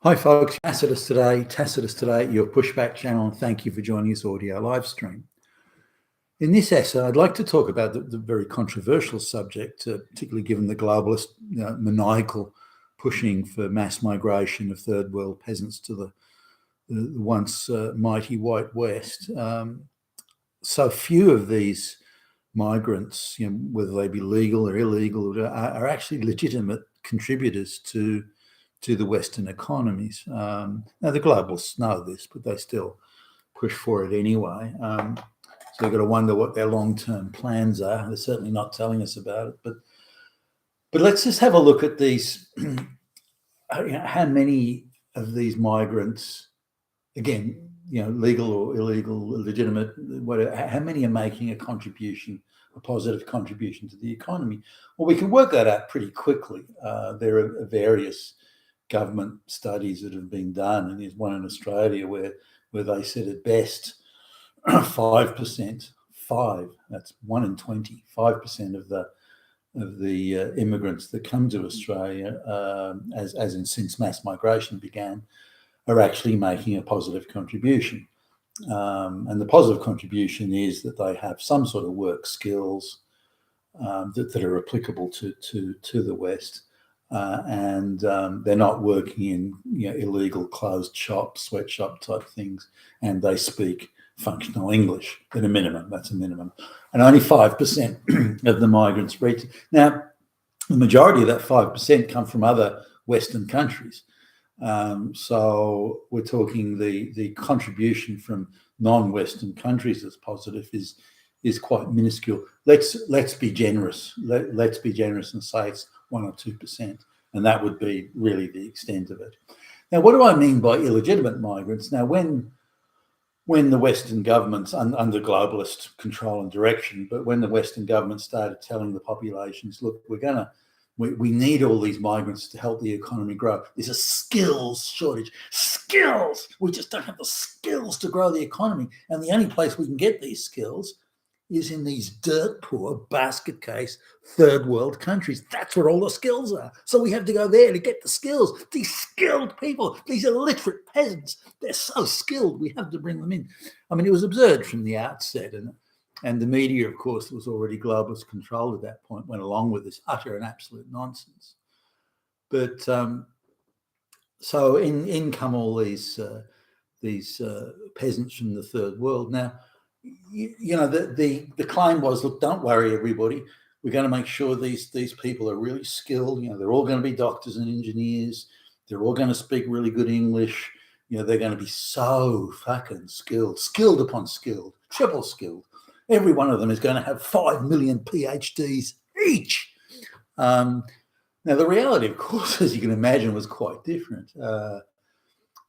Hi folks, Tacitus today at your pushback channel, and thank you for joining this audio live stream. In this essay, I'd like to talk about the very controversial subject, particularly given the globalist maniacal pushing for mass migration of third world peasants to the once mighty white West. So few of these migrants, whether they be legal or illegal, are actually legitimate contributors to the Western economies. Now, the globalists know this, but they still push for it anyway. So you've got to wonder what their long-term plans are. They're certainly not telling us about it. But let's just have a look at these. How many of these migrants, again, legal or illegal, legitimate, whatever, how many are making a contribution, a positive contribution to the economy? Well, we can work that out pretty quickly. There are various government studies that have been done, and there's one in Australia where they said at best 5%, that's 1 in 20, 5% of the immigrants that come to Australia, as in since mass migration began, are actually making a positive contribution. And the positive contribution is that they have some sort of work skills that are applicable to the West. And they're not working in illegal closed shop, sweatshop type things, and they speak functional English at a minimum. That's a minimum. And only 5% of the migrants reach. Now, the majority of that 5% come from other Western countries. So we're talking the contribution from non-Western countries that's positive is quite minuscule. Let's be generous. Let's be generous and say it's 1 or 2%, and that would be really the extent of it. Now, what do I mean by illegitimate migrants? Now, when the Western governments, under globalist control and direction, but when the Western government started telling the populations, look, we need all these migrants to help the economy grow. There's a skills shortage. Skills! We just don't have the skills to grow the economy. And the only place we can get these skills is in these dirt poor, basket case, third world countries. That's where all the skills are. So we have to go there to get the skills. These skilled people, these illiterate peasants, they're so skilled. We have to bring them in. I mean, it was absurd from the outset. And the media, of course, was already globalist controlled at that point, went along with this utter and absolute nonsense. But so in come all these peasants from the third world. Now, the claim was, look, don't worry, everybody. We're going to make sure these people are really skilled. They're all going to be doctors and engineers. They're all going to speak really good English. They're going to be so fucking skilled upon skilled, triple skilled. Every one of them is going to have 5 million PhDs each. Now, the reality, of course, as you can imagine, was quite different.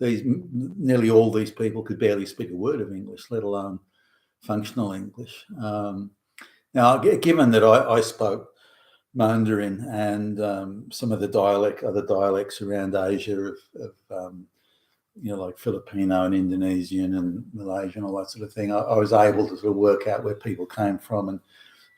Nearly all these people could barely speak a word of English, let alone functional English. Now, given that I spoke Mandarin and some of the other dialects around Asia of like Filipino and Indonesian and Malaysian, all that sort of thing, I was able to sort of work out where people came from.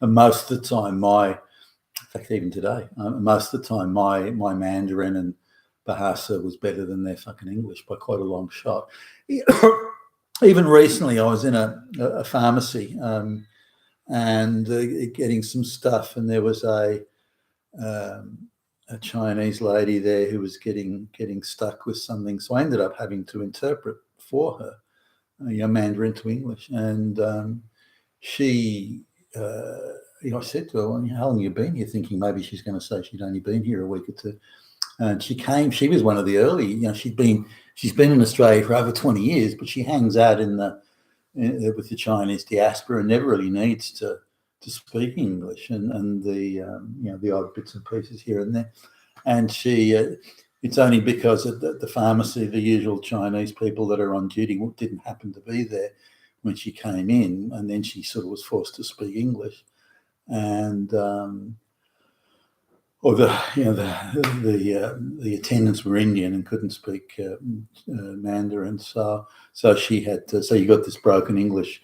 And most of the time, in fact, even today, most of the time, my Mandarin and Bahasa was better than their fucking English by quite a long shot. Even recently, I was in a pharmacy and getting some stuff, and there was a Chinese lady there who was getting stuck with something. So I ended up having to interpret for her, Mandarin to English. And she, I said to her, well, how long have you been here? Thinking maybe she's going to say she'd only been here a week or two. And she was one of the early, she's been in Australia for over 20 years, but she hangs out with the Chinese diaspora and never really needs to speak English and the odd bits and pieces here and there. And it's only because at the pharmacy, the usual Chinese people that are on duty didn't happen to be there when she came in, and then she sort of was forced to speak English. And or the attendants were Indian and couldn't speak Mandarin, so she had to. So you got this broken English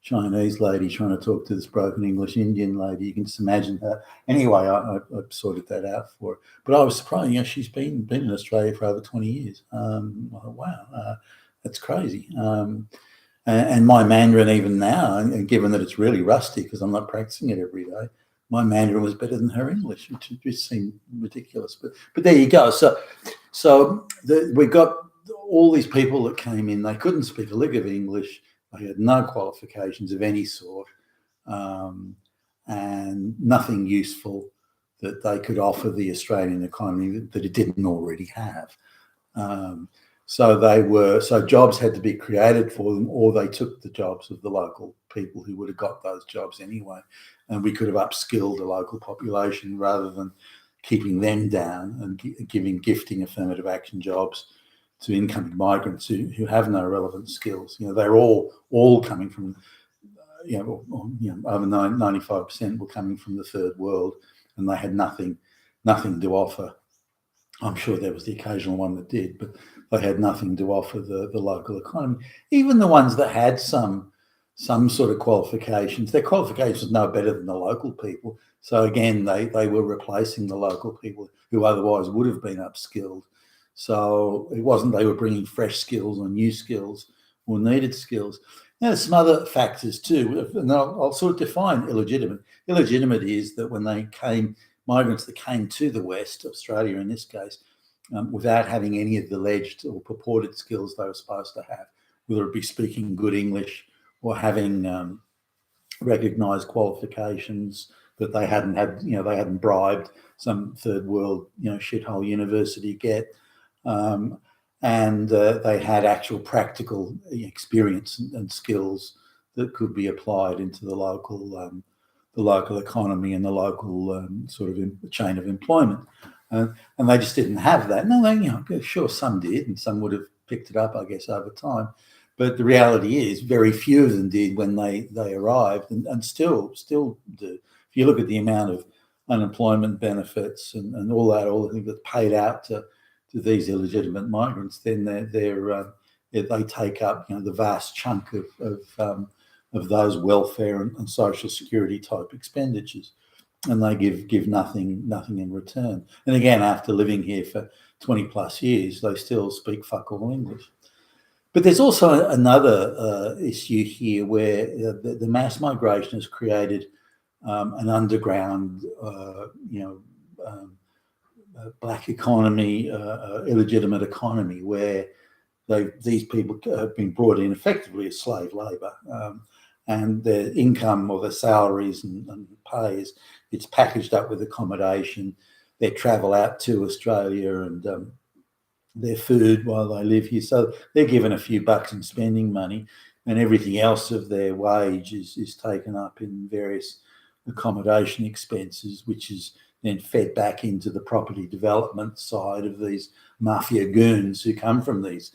Chinese lady trying to talk to this broken English Indian lady. You can just imagine her. Anyway, I sorted that out for her. But I was surprised. She's been in Australia for over 20 years. Wow, that's crazy. And my Mandarin, even now, and given that it's really rusty because I'm not practicing it every day, my Mandarin was better than her English, which just seemed ridiculous. But there you go. So we got all these people that came in. They couldn't speak a lick of English. They had no qualifications of any sort, and nothing useful that they could offer the Australian economy that it didn't already have. So jobs had to be created for them, or they took the jobs of the local people who would have got those jobs anyway. And we could have upskilled the local population rather than keeping them down and gifting affirmative action jobs to incoming migrants who have no relevant skills. They're all coming from, over 95% were coming from the third world, and they had nothing to offer. I'm sure there was the occasional one that did, but they had nothing to offer the local economy. Even the ones that had some sort of qualifications, their qualifications were no better than the local people. So again, they were replacing the local people who otherwise would have been upskilled. So it wasn't they were bringing fresh skills or new skills or needed skills. Now, there's some other factors too, and I'll sort of define illegitimate. Illegitimate is that when they came, migrants that came to the West, Australia in this case, without having any of the alleged or purported skills they were supposed to have, whether it be speaking good English or having recognised qualifications that they hadn't had, they hadn't bribed some third world, shithole university to get, and they had actual practical experience and skills that could be applied into the local economy and the local sort of chain of employment. And they just didn't have that. No, sure, some did, and some would have picked it up, I guess, over time. But the reality is very few of them did when they arrived, and still do. If you look at the amount of unemployment benefits and all the things that's paid out to these illegitimate migrants, then they take up the vast chunk of those welfare and social security type expenditures, and they give nothing in return. And again, after living here for 20 plus years, they still speak fuck all English. But there's also another issue here where the mass migration has created an underground, black economy, illegitimate economy, where these people have been brought in effectively as slave labour, and their income or their salaries and pay it's packaged up with accommodation, their travel out to Australia, and their food while they live here. So they're given a few bucks in spending money, and everything else of their wage is taken up in various accommodation expenses, which is then fed back into the property development side of these mafia goons who come from these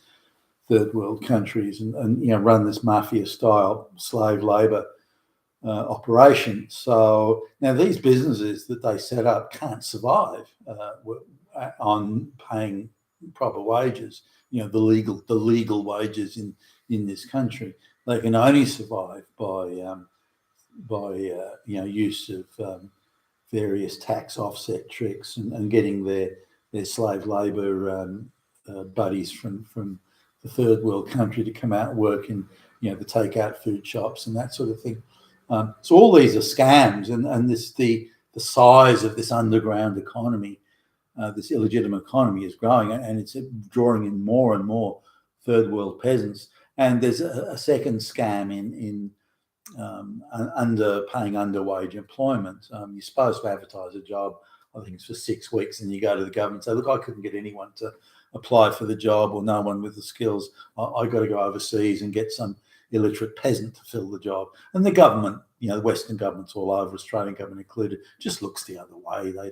third world countries and run this mafia style slave labor operation. So now these businesses that they set up can't survive on paying proper wages, the legal wages in this country. They can only survive by use of various tax offset tricks and getting their slave labor buddies from the third world country to come out and work in the takeout food shops and that sort of thing. So all these are scams, and the size of this underground economy, this illegitimate economy, is growing, and it's drawing in more and more third world peasants. And there's a second scam in paying underwage employment. You're supposed to advertise a job, I think it's for 6 weeks, and you go to the government and say, look, I couldn't get anyone to apply for the job, or no one with the skills. I got to go overseas and get some illiterate peasant to fill the job. And the government, the Western governments all over, Australian government included, just looks the other way. They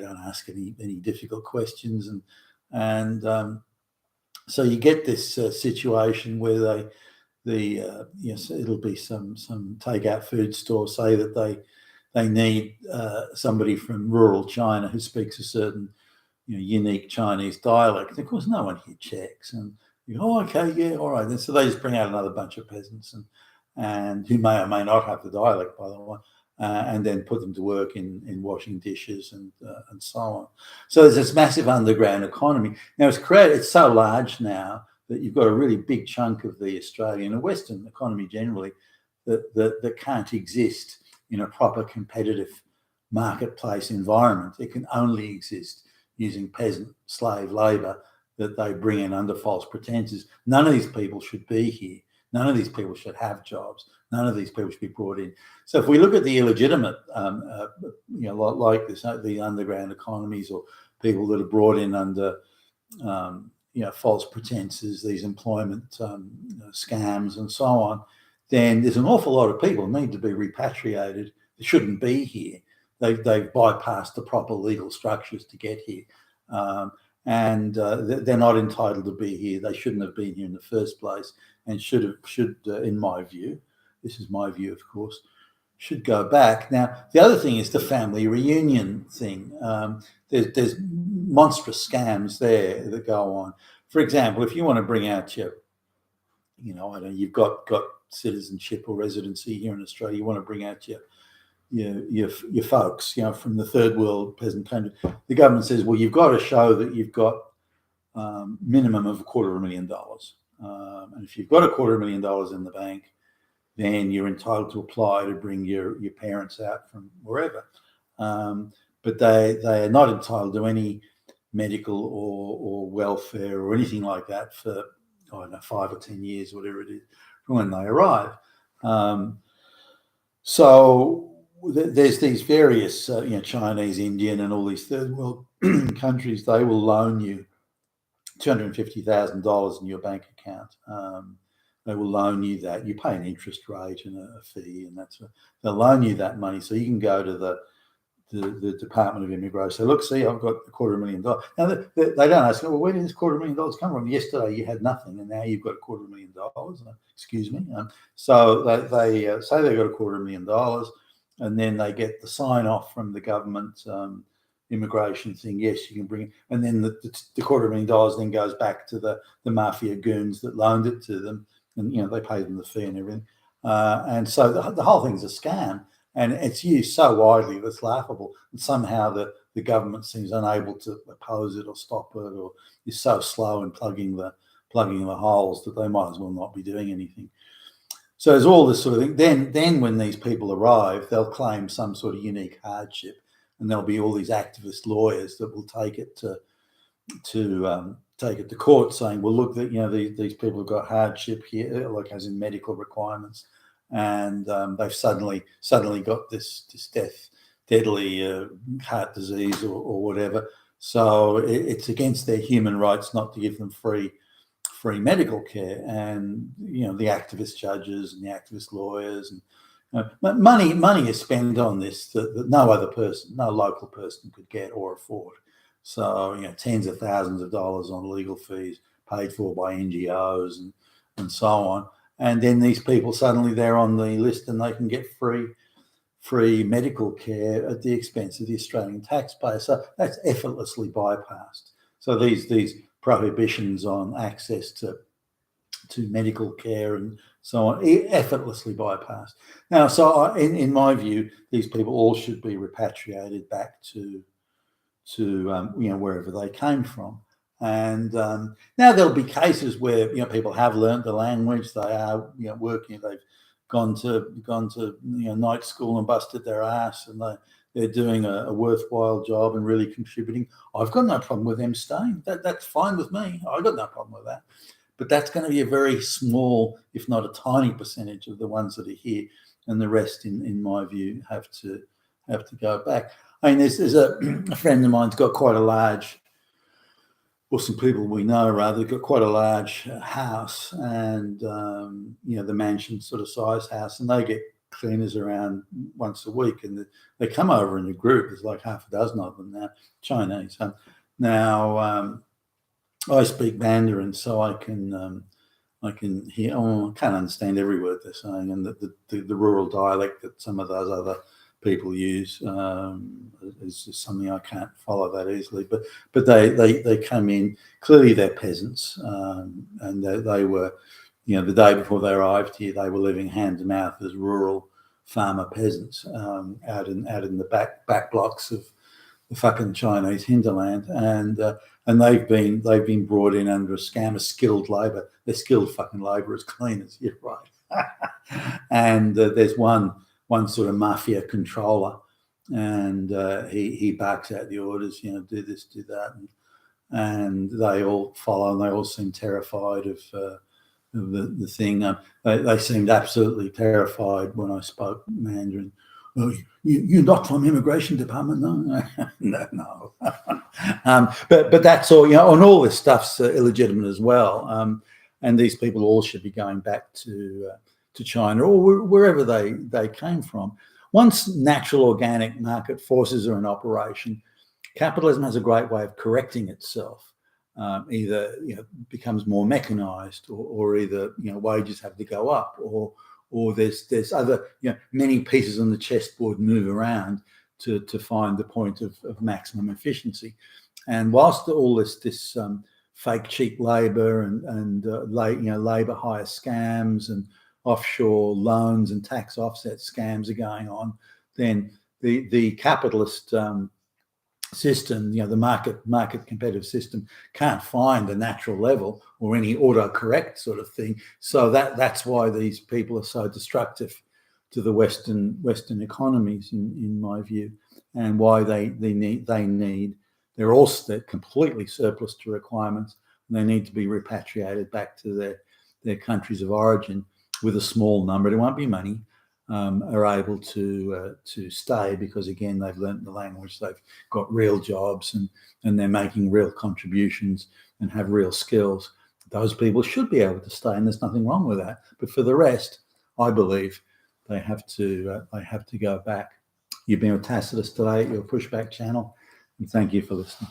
don't ask any difficult questions, and so you get this situation where it'll be some takeout food store say that they need somebody from rural China who speaks a certain unique Chinese dialect. And of course, no one here checks, and you go, oh, okay, yeah, all right. And so they just bring out another bunch of peasants, and who may or may not have the dialect, by the way, and then put them to work in washing dishes and so on. So there's this massive underground economy. Now it's so large now that you've got a really big chunk of the Australian and Western economy generally that can't exist in a proper competitive marketplace environment. It can only exist using peasant slave labour that they bring in under false pretenses. None of these people should be here. None of these people should have jobs. None of these people should be brought in. So if we look at the illegitimate, like this, the underground economies or people that are brought in under, false pretenses, these employment scams and so on, then there's an awful lot of people need to be repatriated that shouldn't be here. They've bypassed the proper legal structures to get here. And they're not entitled to be here. They shouldn't have been here in the first place, and should, in my view, this is my view, of course, should go back. Now, the other thing is the family reunion thing. There's monstrous scams there that go on. For example, if you want to bring out your, you've got citizenship or residency here in Australia, you want to bring out your folks, from the third world peasant country. The government says, well, you've got to show that you've got minimum of $250,000. And if you've got $250,000 in the bank, then you're entitled to apply to bring your parents out from wherever. But they are not entitled to any medical or welfare or anything like that for, 5 or 10 years, whatever it is, from when they arrive. So there's these various, Chinese, Indian, and all these third world countries. They will loan you $250,000 in your bank account. They will loan you that. You pay an interest rate and a fee, and they'll loan you that money, so you can go to the Department of Immigration. So look, see, I've got $250,000. Now they don't ask, well, where did this $250,000 come from? Yesterday you had nothing, and now you've got $250,000. Excuse me. So they say they've got $250,000, and then they get the sign off from the government immigration thing. Yes, you can bring it, and then the $250,000 then goes back to the mafia goons that loaned it to them, and they pay them the fee and everything. And so the whole thing's a scam. And it's used so widely that it's laughable. And somehow the government seems unable to oppose it or stop it, or is so slow in plugging the holes that they might as well not be doing anything. So there's all this sort of thing. Then when these people arrive, they'll claim some sort of unique hardship, and there'll be all these activist lawyers that will take it to court, saying, well, look, that these people have got hardship here, like as in medical requirements. And they've suddenly got this deadly heart disease or whatever. So it's against their human rights not to give them free medical care. And the activist judges and the activist lawyers and money is spent on this that no other person, no local person could get or afford. So tens of thousands of dollars on legal fees paid for by NGOs and so on. And then these people, suddenly they're on the list and they can get free medical care at the expense of the Australian taxpayer. So that's effortlessly bypassed. So these prohibitions on access to medical care and so on, effortlessly bypassed. Now, so in my view, these people all should be repatriated back to wherever they came from. And now there'll be cases where people have learned the language, they are working, they've gone to night school and busted their ass, and they're doing a worthwhile job and really contributing. I've got no problem with them staying. That's fine with me. I've got no problem with that. But that's going to be a very small, if not a tiny percentage of the ones that are here, and the rest, in my view, have to go back. I mean, there's a friend of mine's got quite a large, or some people we know rather, got quite a large house, and the mansion sort of size house, and they get cleaners around once a week, and they come over in a group. There's like half a dozen of them now, Chinese. Now I speak Mandarin, so I can hear. I can't understand every word they're saying, and the rural dialect that some of those other people use is just something I can't follow that easily. But they come in, clearly they're peasants, and they were the day before they arrived here, they were living hand to mouth as rural farmer peasants out in the back blocks of the fucking Chinese hinterland, and they've been brought in under a scam of skilled labour. They're skilled fucking labour as cleaners, you're right. And there's one sort of mafia controller, and he barks out the orders, do this, do that, and they all follow, and they all seem terrified of the thing. They seemed absolutely terrified when I spoke Mandarin. Oh, you're not from immigration department, no? No. But that's all, and all this stuff's illegitimate as well. And these people all should be going back to China or wherever they came from. Once natural organic market forces are in operation, capitalism has a great way of correcting itself. Either becomes more mechanized, or either wages have to go up, or there's other many pieces on the chessboard move around to find the point of maximum efficiency. And whilst all this fake cheap labor and labor hire scams and offshore loans and tax offset scams are going on, then the capitalist system, the market competitive system, can't find a natural level or any autocorrect sort of thing. So that's why these people are so destructive to the Western economies, in my view, and why they're completely surplus to requirements, and they need to be repatriated back to their countries of origin with a small number. It won't be many. Are able to stay because, again, they've learnt the language, they've got real jobs, and they're making real contributions and have real skills. Those people should be able to stay, and there's nothing wrong with that. But for the rest, I believe they have to go back. You've been with Tacitus today at your Pushback channel, and thank you for listening.